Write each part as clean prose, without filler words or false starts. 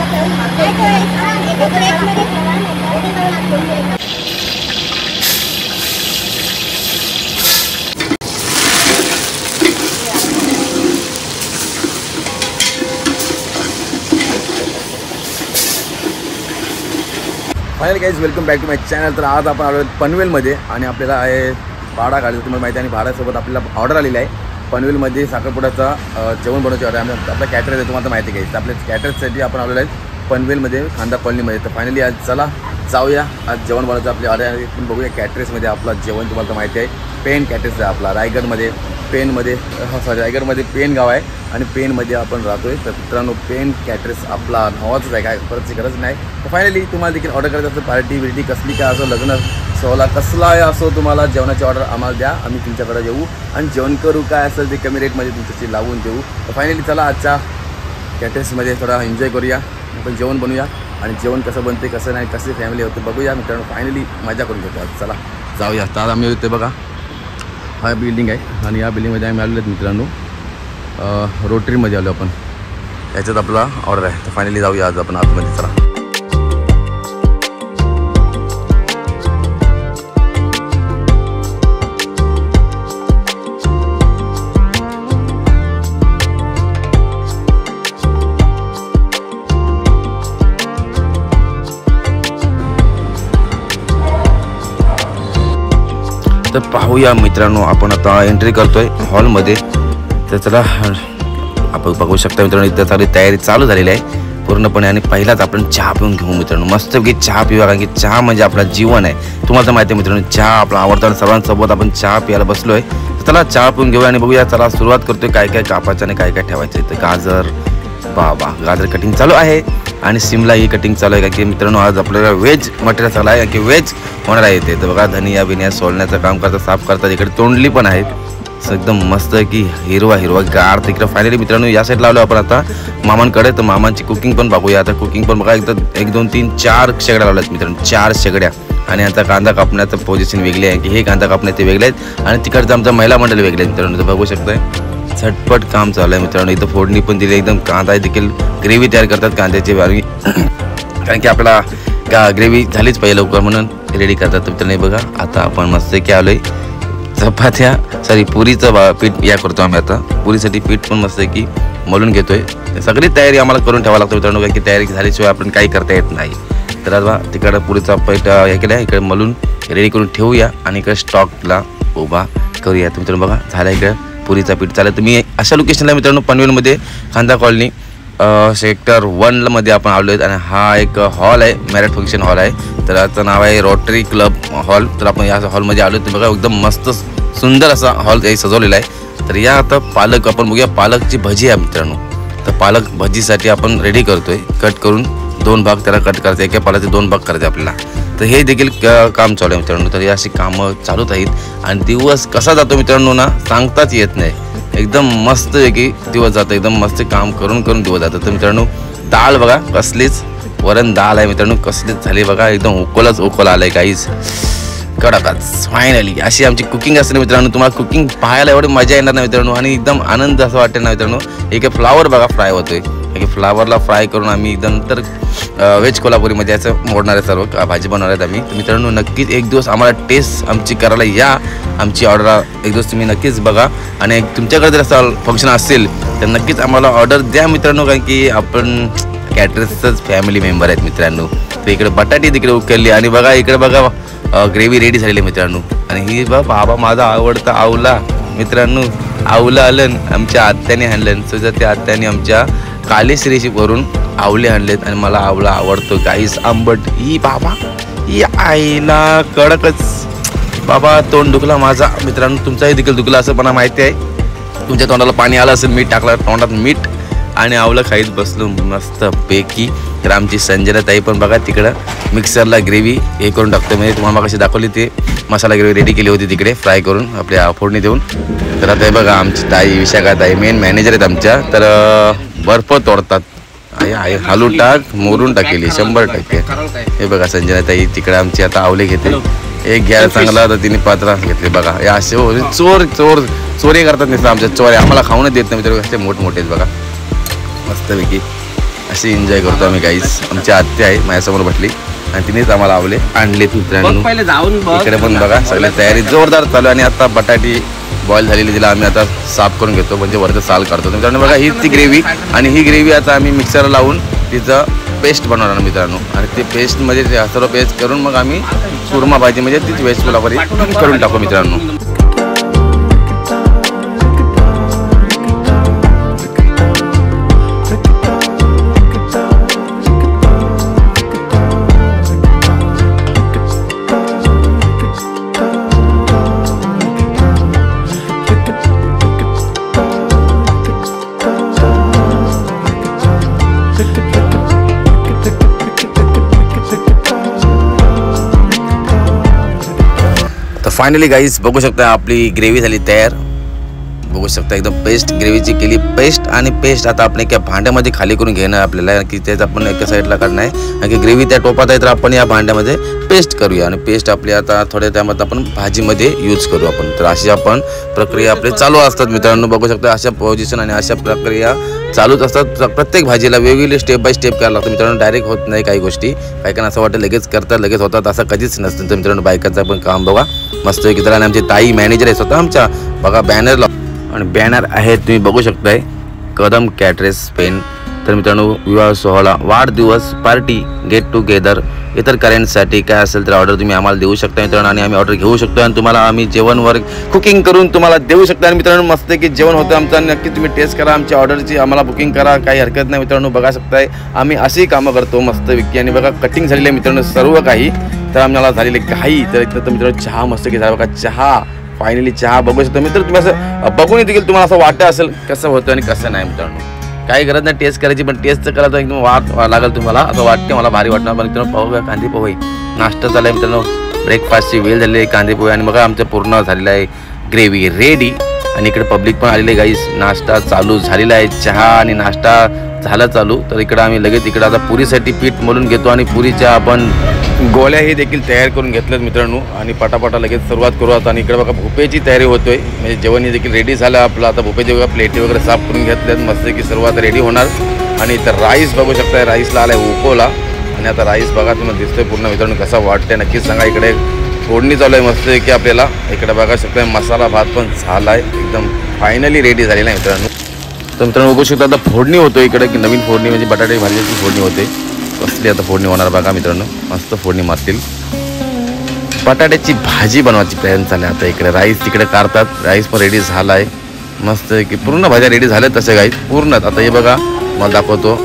Finally guys welcome back to my channel. तर आज आपण आलो पनवेलमध्ये आणि आपल्याला आहे भाडा काढायचं, तुम्हाला माहिती आहे। आणि भाड्यासोबत आपल्याला ऑर्डर आलेली आहे पनवेलमध्ये साखरपुड्याचा जेवण बनवायची ऑर्डर आहे। आपला कॅटरर्स आहे, तुम्हाला माहिती आहे। आपल्या कॅटरर्ससाठी आपण आलेलो आहे पनवेलमध्ये खांदा कॉलनीमध्ये। तर फायनली आज चला जाऊया, आज जेवण बनवायचं आपली ऑर्डर आहे। पण बघूया कॅटरर्समध्ये आपला जेवण, तुम्हाला तर माहिती आहे पेन कॅटरर्स आहे आपला रायगडमध्ये। पेनमध्ये रायगडमध्ये पेन गाव आहे आणि पेनमध्ये आपण राहतो आहे। तर मित्रांनो पेन कॅटरर्स आपला नावाचंच आहे, काय परतची गरज नाही। तर फायनली तुम्हाला देखील ऑर्डर करायचं असेल पार्टी बिर्टी कसली काय असो, लग्न सोहळा कसला असो, तुम्हाला जेवणाची ऑर्डर आम्हाला द्या, आम्ही तुमच्याकडे येऊ आणि जेवण करू। काय असेल ते कमी रेटमध्ये तुमच्याशी लावून देऊ। तर फायनली चला आजच्या कॅटरर्समध्ये थोडा एन्जॉय करूया, आपण जेवण बनवूया आणि जेवण कसं बनते कसं नाही कशी फॅमिली होते बघूया मित्रांनो। फायनली मजा करून घेतो आज, चला जाऊया। तर आम्ही होते बघा, हा बिल्डिंग आहे आणि या बिल्डिंगमध्ये आम्ही आलेलो आहेत मित्रांनो, रोटरीमध्ये आलो आपण, याच्यात आपला ऑर्डर आहे। तर फायनली जाऊया आज आपण आतमध्ये, चला। तर पाहूया मित्रांनो, आपण आता एंट्री करतोय हॉलमध्ये। तर चला आपण बघू शकता मित्रांनो, इथं चालू तयारी चालू झालेली आहे पूर्णपणे। आणि पहिलाच आपण चहा पिऊन घेऊ मित्रांनो, मस्तपैकी चहा पिऊया, कारण की चहा म्हणजे आपला जीवन आहे। तुम्हाला तर माहिती आहे मित्रांनो, चहा आपला आवडता आणि सर्वांसोबत आपण चहा प्यायला बसलोय। चला चहा पिऊन घेऊया आणि बघूया, चला सुरुवात करतोय काय काय कापायचं आणि काय काय ठेवायचं। तर गाजर, बाबा गाजर कटिंग चालू आहे आणि शिमला ही कटिंग चालू आहे, कारण की मित्रांनो आज आपल्याला व्हेज मटेरियल चालू आहे, कारण की व्हेज होणार आहे ते। तर बघा धनिया बिनिया सोलण्याचं काम करतात, साफ करतात। इकडे तोंडली पण आहेत, एकदम मस्त की हिरवा हिरवा गार। तिकडे फायनली मित्रांनो या साईड लावलो आपण आता मामांकडे। तर मामांची कुकिंग पण बघूया आता, कुकिंग पण बघा एकदम 1 2 3 4 शेगड्या लावल्यात मित्रांनो, 4 शेगड्या। आणि आता कांदा कापण्याचं पोझिशन वेगळी आहे, की हे कांदा कापण्याचे वेगळे आहेत आणि तिकडचं आमचं महिला मंडळ वेगळे आहेत मित्रांनो। तर बघू शकताय झटपट काम चालू आहे मित्रांनो। इथं फोडणी पण दिली, एकदम कांदा देखील ग्रेव्ही तयार करतात कांद्याची वारवी, कारण की आपल्याला ग्रेव्ही झालीच पाहिजे लवकर म्हणून रेडी करतात मित्रांनो। बघा आता आपण मस्त की आलोय चपात्या पुरीचं पीठ या करतो आम्ही आता, पुरीसाठी पीठ पण मस्त की मळून घेतोय। सगळी तयारी आम्हाला करून ठेवावं लागतं मित्रांनो, कारण की तयारी झाल्याशिवाय आपण काही करता येत नाही। तर आता तिकडं पुरीचा पीठ हे केलं आहे, इकडे मळून रेडी करून ठेवूया आणि इकडे स्टॉकला उभा करूया। तर मित्रांनो बघा झालं इकडे पुरीचा पीठ चालेल। तर मी अशा लोकेशनला मित्रांनो पनवेलमध्ये खांदा कॉलनी सेक्टर 1 मध्ये आपण आलो आहेत आणि हा एक हॉल आहे, मॅरेज फंक्शन हॉल आहे। तर याचं नाव आहे रोटरी क्लब हॉल। तर आपण या हॉलमध्ये आलो, तर बघा एकदम मस्त सुंदर असा हॉल सजवलेला आहे। तर या आता पालक आपण बघूया, पालकची भजी आहे मित्रांनो। तर पालक भजीसाठी आपण रेडी करतोय, कट करून 2 भाग त्याला कट करायचे, एका पालाचे 2 भाग करायचे आपल्याला। तर हे देखील काम चालू आहे मित्रांनो। तर अशी कामं चालूच आहेत आणि दिवस कसा जातो मित्रांनो ना सांगताच येत नाही, एकदम मस्त की दिवस जातो, एकदम मस्त काम करून करून दिवस जातं। तर मित्रांनो डाळ बघा कसलीच वरण डाळ आहे मित्रांनो, कसलीच झाली बघा, एकदम उकोला आलाय काहीच कडकच। फायनली अशी आमची कुकिंग असते मित्रांनो। तुम्हाला कुकिंग पाहायला एवढी मजा येणार नाही मित्रांनो आणि एकदम आनंद असं वाटतं ना मित्रांनो। एक फ्लावर बघा फ्राय होतोय, की फ्लावरला फ्राय करून आम्ही एकदम तर व्हेज कोल्हापुरीमध्ये याचं मोडणार आहे, सर्व भाजी बनवणार आहेत आम्ही। तर मित्रांनो नक्कीच एक दिवस आम्हाला टेस्ट आमची करायला या, आमची ऑर्डर एक दिवस तुम्ही नक्कीच बघा। आणि तुमच्याकडे जर असं फंक्शन असेल तर नक्कीच आम्हाला ऑर्डर द्या मित्रांनो, कारण की आपण कॅटरर्सच फॅमिली मेंबर आहेत मित्रांनो। तर इकडे बटाटी तिकडे उकळली आणि बघा इकडे बघा ग्रेव्ही रेडी झालेली मित्रांनो। आणि ही बाबा माझा आवडता आवला मित्रांनो, आवलं आलं आमच्या आत्याने आणलं, सुद्धा आत्याने आमच्या कालेश्रीशी वरून आवले आणलेत आणि मला आवला आवडतो काहीच आंबट। ही बाबा ही आईला कडकच बाबा, तोंड दुखला माझा मित्रांनो, तुमचाही देखील दुखला असं मला माहिती आहे। तुमच्या तोंडाला पाणी आलं असेल, मीठ टाकलं तोंडात मीठ आणि आवलं खाईत बसलो मस्त पैकी। तर आमची संजना ताई पण बघा तिकडं मिक्सरला ग्रेव्ही हे करून टाकतो, म्हणजे तुम्हाला कशी दाखवली ते मसाला ग्रेव्ही रेडी केली होती तिकडे फ्राय करून आपल्या फोडणी देऊन। तर आता बघा आमची ताई विशाखा ताई मेन मॅनेजर आहेत आमच्या, तर बर्फ तोडतात, आहे हालू टाक मोरून टाकेली 100%। हे बघा संजना ताई तिकडे आमची आता आवले घेते, एक घ्यायला चांगला तर तिने 15 घेतले बघा। हे असे चोरी करतात नसतं आमच्या चोऱ्या, आम्हाला खाऊनच देत नाही मित्र, असे मोठमोठे बघा मस्तपैकी। अशी एन्जॉय करतो आम्ही गाईस. आमची आत्या आहे माझ्यासमोर बसली आणि तिनेच आम्हाला आणलेत मित्रांनो. इकडे पण बघा सगळी तयारी जोरदार चालू आहे. आणि आता बटाटी बॉईल झालेली तिला आम्ही आता साफ करून घेतो, म्हणजे वरचं साल काढतो मित्रांनो. बघा हीच ती ग्रेव्ही, आणि ही ग्रेव्ही आता आम्ही मिक्सरला लावून तिचं पेस्ट बनवणार मित्रांनो. आणि ते पेस्टमध्ये सर्व पेस्ट करून मग आम्ही सुरमा भाजी म्हणजे तीच वेज पुलावरी करून टाकू मित्रांनो. फायनली गाईज बघू शकता आपली ग्रेव्ही झाली तयार. बघू शकता एकदम पेस्ट ग्रेव्हीची केली पेस्ट. आणि पेस्ट आता आपण एका भांड्यामध्ये खाली करून घेणं आपल्याला, की त्याचं आपण एका साईडला काढणं आहे. आणि ग्रेव्ही त्या टोपात आहे तर आपण या भांड्यामध्ये पेस्ट करूया. आणि पेस्ट आपली आता थोड्या त्यामध्ये आपण भाजीमध्ये यूज करू आपण. तर अशी आपण प्रक्रिया आपली चालू असतात मित्रांनो. बघू शकता अशा पोझिशन आणि अशा प्रक्रिया चालूच असतात. प्रत्येक भाजीला वेगवेगळे स्टेप बाय स्टेप करायला लागतं मित्रांनो. डायरेक्ट होत नाही काही गोष्टी. बायकांना असं वाटतं लगेच करतात लगेच होतात, असं कधीच नसतं. तर मित्रांनो बायकांचं पण काम बघा मस्त की. तर आणि आमची ताई मॅनेजर आहे स्वतः आमच्या. बघा बॅनर आणि बॅनर आहे तुम्ही बघू शकताय कदम कॅटरेस स्पेन. तर मित्रांनो विवाह सोहळा, वाढदिवस, पार्टी, गेट टुगेदर, इतर कार्यांसाठी काय असेल तर ऑर्डर तुम्ही आम्हाला देऊ शकता मित्रांनो. आणि आम्ही ऑर्डर घेऊ शकतो आणि तुम्हाला आम्ही जेवण वर कुकिंग करून तुम्हाला देऊ शकतो. आणि मित्रांनो मस्त की जेवण होतं आमचं. नक्की तुम्ही टेस्ट करा आमच्या ऑर्डरची, आम्हाला बुकिंग करा, काही हरकत नाही मित्रांनो. बघा शकताय आम्ही अशी कामं करतो मस्त विकी. आणि बघा कटिंग झालेली आहे मित्रांनो सर्व काही. तर आम्हाला झालेले काही तर इथं तर मित्रांनो चहा मस्त की झाला बघा. चहा फायनली चहा बघू शकता मित्र. तुम्ही असं बघून देखील तुम्हाला असं वाटतं असेल कसं होतं आणि कसं नाही मित्रांनो. काही गरज नाही टेस्ट करायची, पण टेस्ट करा तर एकदम वाट लागेल तुम्हाला. असं वाटते मला भारी वाटणार. पण मित्रांनो पाहूया कांदे पोहे नाश्ता झाला आहे मित्रांनो. ब्रेकफास्टची वेळ झालेली आहे कांदे पोहे. आणि बघा आमचं पूर्ण झालेलं आहे ग्रेव्ही रेडी. आणि इकडे पब्लिक पण आलेले गाईस. नाश्ता चालू झालेला आहे, चहा आणि नाश्ता झाला चालू. तर इकडं आम्ही लगेच इकडं आता पुरीसाठी पीठ मळून घेतो. आणि पुरीच्या आपण गोळ्या हे देखील तयार करून घेतल्यात मित्रांनो. आणि पटापटा लगेच सुरुवात करू आता. आणि इकडे बघा भोपेची तयारी होतोय, म्हणजे जेवण देखील रेडी झालं आपलं. आता भोपेची बघा प्लेटी वगैरे साफ करून घेतल्यात मस्त की सुरुवात रेडी होणार. आणि इथं राईस बघू शकताय, राईसला आलाय उकोला. आणि आता राईस बघा तुम्हाला दिसतोय पूर्ण मित्रांनो कसा वाटतंय नक्कीच सांगा. इकडे फोडणी चालू आहे मस्त की आपल्याला. इकडे बघा शकताय मसाला भात पण झाला आहे एकदम फायनली रेडी झालेला आहे मित्रांनो. तर मित्रांनो बघू शकता आता फोडणी होतो इकडे की नवीन फोडणी म्हणजे बटाटे भाजीची फोडणी होते. कसली आता फोडणी होणार बघा मित्रांनो. मस्त फोडणी मारतील. बटाट्याची भाजी बनवायची प्लॅन चालू आहे आता. इकडे राईस तिकडे काढतात, राईस पण रेडी झाला आहे मस्त की. पूर्ण भाज्या रेडी झाल्या तसे गाईस पूर्ण. आता हे बघा मला दाखवतो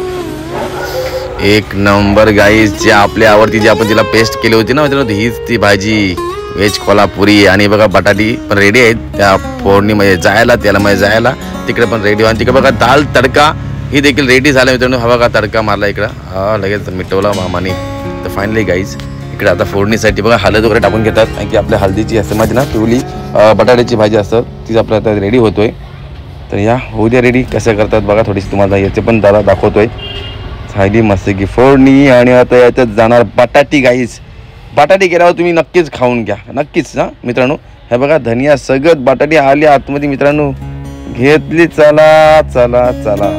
एक नंबर गाईस. जे आपल्या आवडती जी आपण तिला पेस्ट केली होती ना मित्रांनो हीच ती भाजी व्हेज कोल्हापुरी. आणि बघा बटाटी पण रेडी आहेत त्या फोडणीमध्ये जायला, त्याला मध्ये जायला. तिकडे पण रेडी. आणि तिकडे बघा दाल तडका ही देखील रेडी झाला मित्रांनो. हा बघा तडका मारला इकडं, हा लगेच मिटवला मामाने. तर फायनली गाईज इकडे आता फोडणीसाठी बघा हळद वगैरे टाकून घेतात. कारण की आपल्या हळदीची असते माझी ना पिवली बटाट्याची भाजी असतात तीच आपल्या आता रेडी होतोय. तर या होऊ द्या रेडी कसं करतात बघा. थोडीशी तुम्हाला याचे पण दादा दाखवतोय. झाली मस्त की फोडणी. आणि आता याच्यात जाणार बटाटी गाईज. बटाटी गेल्यावर तुम्ही नक्कीच खाऊन घ्या नक्कीच ना मित्रांनो. हे बघा धनिया सगळं बटाटी आली आतमध्ये मित्रांनो. घेतली चला चला चला.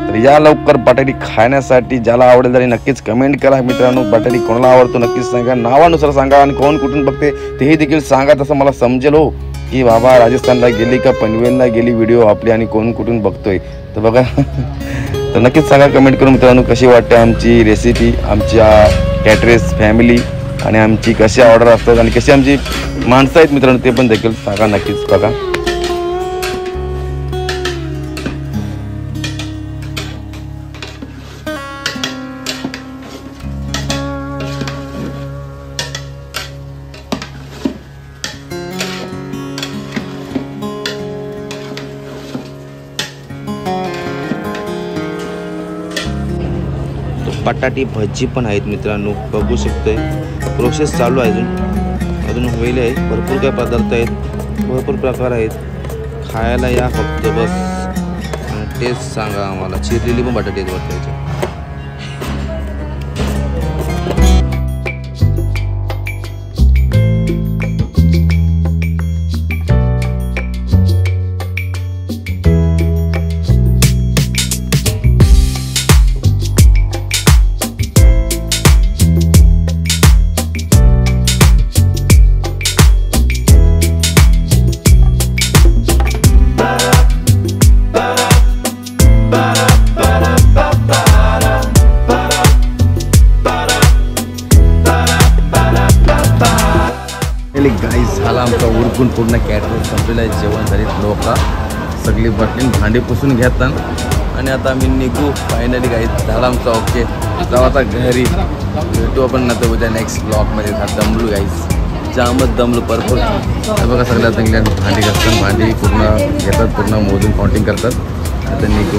तर या लवकर बटाटी खाण्यासाठी ज्याला आवडेल तरी नक्कीच कमेंट करा मित्रांनो. बटाटी कोणाला आवडतो नक्कीच सांगा, नावानुसार सांगा. आणि कोण कुठून बघते तेही देखील सांगा, तसं मला समजेल हो की बाबा राजस्थानला गेली का पनवेलला गेली व्हिडिओ आपली आणि कोण कुठून बघतोय. तर बघा तर नक्कीच सांगा कमेंट करून मित्रांनो कशी वाटते आमची रेसिपी, आमच्या कॅटरेस फॅमिली. आणि आमची कशी ऑर्डर असतात आणि कशी आमची माणसं आहेत मित्रांनो ते पण देखील सांगा नक्कीच. बघा बटाटी भजी पण आहेत मित्रांनो बघू शकतोय. प्रोसेस चालू आहे अजून होईल आहे. भरपूर काय पदार्थ आहेत, भरपूर प्रकार आहेत. खायला या फक्त बस आणि टेस्ट सांगा आम्हाला. चिरलेली पण बटाटी आहेत वाटायचे. विकून पूर्ण कॅटरेज संपलेलं आहे. जेवण झाली लोक सगळी बटली भांडी पुसून घेतात आणि आता आम्ही निघू. फायनली गाईज झाला आमचा ओके. जाऊ आता घरी. भेटू आपण ना तर उद्या नेक्स्ट ब्लॉगमध्ये. दमलू गाईज, जामच दमलो भरपूर. बघा सगळ्यात इंग्लंड भांडी घासतात, भांडी पूर्ण घेतात, पूर्ण मोजून काउंटिंग करतात. आता निघू.